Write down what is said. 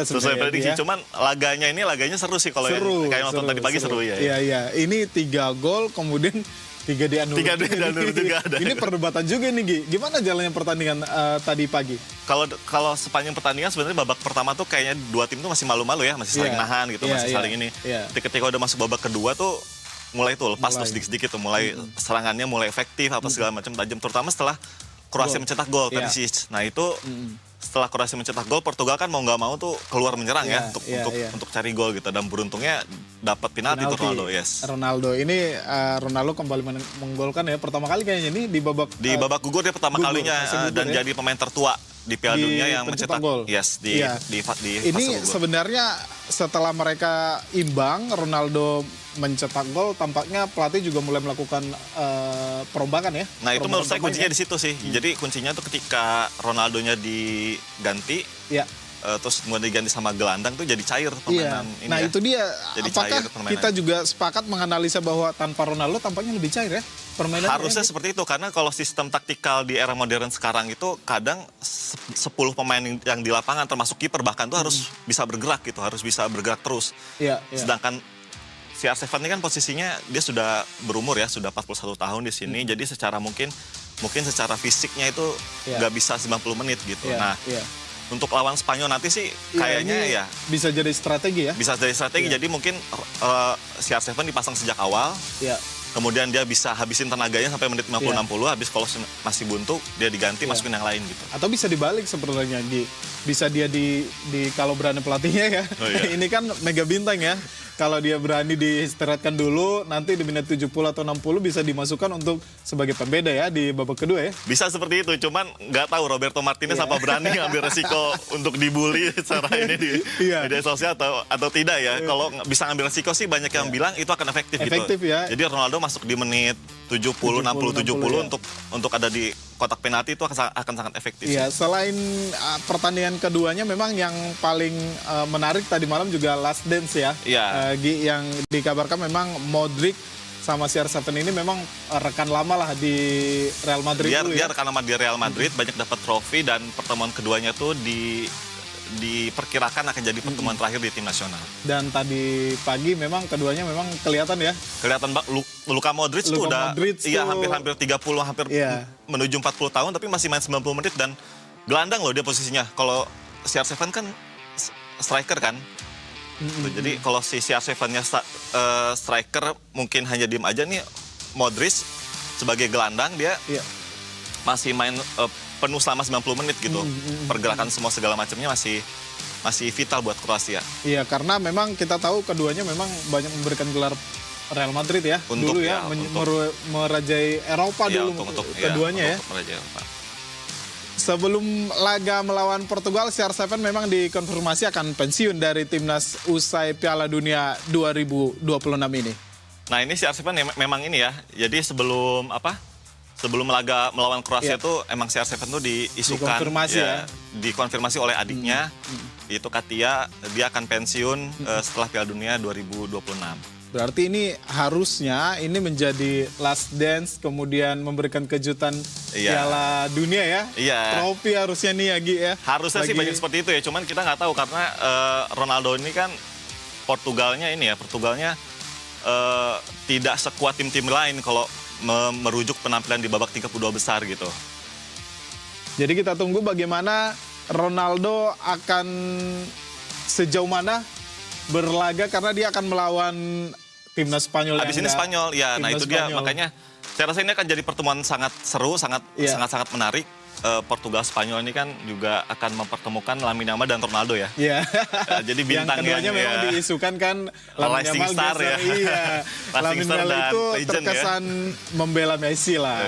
Sesuai prediksi, ya. cuman laganya seru sih kalau kayak nonton tadi pagi seru ya. Iya, iya. Ini 3 gol, kemudian 3 dianulir. 3 dianulir juga ada. Ini perdebatan juga nih, Gi. Gimana jalannya pertandingan tadi pagi? Kalau sepanjang pertandingan sebenarnya babak pertama tuh kayaknya dua tim tuh masih malu-malu ya, masih saling nahan gitu, masih saling ini. Ketika udah masuk babak kedua tuh mulai tuh lepas tuh sedikit-sedikit tuh, mulai serangannya mulai efektif apa segala macam tajam, terutama setelah Kroasia mencetak gol tadi sih. Nah itu setelah Kroasia mencetak gol, Portugal kan mau nggak mau tuh keluar menyerang ya untuk cari gol gitu, dan beruntungnya dapat penalti tuh Ronaldo. Ronaldo ini Ronaldo kembali menggolkan ya, pertama kali kayaknya ini di babak gugur dia pertama kalinya dan jadi pemain tertua di Piala Dunia yang mencetak gol. Ini sebenarnya setelah mereka imbang, Ronaldo mencetak gol, tampaknya pelatih juga mulai melakukan perombakan ya. Nah itu menurut saya kuncinya di situ sih. Jadi kuncinya tuh ketika Ronaldonya diganti, terus kemudian diganti sama gelandang tuh jadi cair permainan ini. Nah itu dia. Jadi apakah kita juga sepakat menganalisa bahwa tanpa Ronaldo tampaknya lebih cair ya permainan? Harusnya seperti itu, karena kalau sistem taktikal di era modern sekarang itu kadang 10 pemain yang di lapangan termasuk kiper bahkan tuh harus bisa bergerak gitu, harus bisa bergerak terus. Sedangkan CR7 ini kan posisinya dia sudah berumur ya, sudah 41 tahun di sini, jadi secara mungkin secara fisiknya itu nggak bisa 90 menit gitu. Untuk lawan Spanyol nanti sih kayaknya ya bisa jadi strategi ya. Bisa jadi strategi, jadi mungkin CR7 dipasang sejak awal. Kemudian dia bisa habisin tenaganya sampai menit 50-60, habis kalau masih buntu dia diganti masukin yang lain gitu. Atau bisa dibalik sebenarnya, bisa dia kalau berani pelatihnya ya. Ini kan mega bintang ya. Kalau dia berani diistirahatkan dulu, nanti di menit 70 atau 60 bisa dimasukkan untuk sebagai pembeda ya di babak kedua ya. Bisa seperti itu, cuman nggak tahu Roberto Martinez apa berani ngambil resiko untuk dibully secara ini di media sosial atau tidak ya. Kalau bisa ngambil resiko sih banyak yang bilang itu akan efektif gitu. Ya. Jadi Ronaldo masuk di menit 70, 60, 70 untuk ada di kotak penalti itu akan sangat efektif. Iya, selain pertandingan keduanya memang yang paling menarik tadi malam juga Last Dance ya. Yang dikabarkan memang Modric sama CR7 ini memang rekan lama lah di Real Madrid. Dia rekan lama di Real Madrid, banyak dapat trofi, dan pertemuan keduanya tuh diperkirakan akan jadi pertemuan terakhir di tim nasional. Dan tadi pagi memang keduanya memang kelihatan ya. Kelihatan Luka Modric tuh udah hampir 30, hampir menuju 40 tahun tapi masih main 90 menit dan gelandang loh dia posisinya. Kalau CR7 kan striker kan. Jadi kalau si CR7-nya striker mungkin hanya diem aja nih, Modric sebagai gelandang dia masih main penuh selama 90 menit gitu. Pergerakan semua segala macamnya masih vital buat Kroasia. Iya, karena memang kita tahu keduanya memang banyak memberikan gelar Real Madrid ya. Dulu ya, merajai Eropa dulu keduanya ya. Merajai Eropa. Sebelum laga melawan Portugal, CR7 memang dikonfirmasi akan pensiun dari timnas usai Piala Dunia 2026 ini. Nah ini CR7 memang ini ya, jadi sebelum laga melawan Kroasia tuh emang CR7 tuh diisukan, dikonfirmasi oleh adiknya, itu Katia, dia akan pensiun setelah Piala Dunia 2026. Berarti ini harusnya menjadi last dance, kemudian memberikan kejutan Piala Dunia ya. Trofi harusnya nih ya, Gi ya. Harusnya sih banyak seperti itu ya, cuman kita nggak tahu karena Ronaldo ini kan Portugalnya tidak sekuat tim-tim lain kalau merujuk penampilan di babak 32 besar gitu. Jadi kita tunggu bagaimana Ronaldo akan sejauh mana berlaga, karena dia akan melawan timnas Spanyol. Habis ini Spanyol, ya. Nah itu dia, makanya saya rasa ini akan jadi pertemuan sangat seru, sangat menarik. Portugal Spanyol ini kan juga akan mempertemukan Lamine Yamal dan Ronaldo ya. Jadi bintang yang keduanya memang diisukan kan Lamine Yamal Star ya. Lamine Yamal itu terkesan membela Messi lah.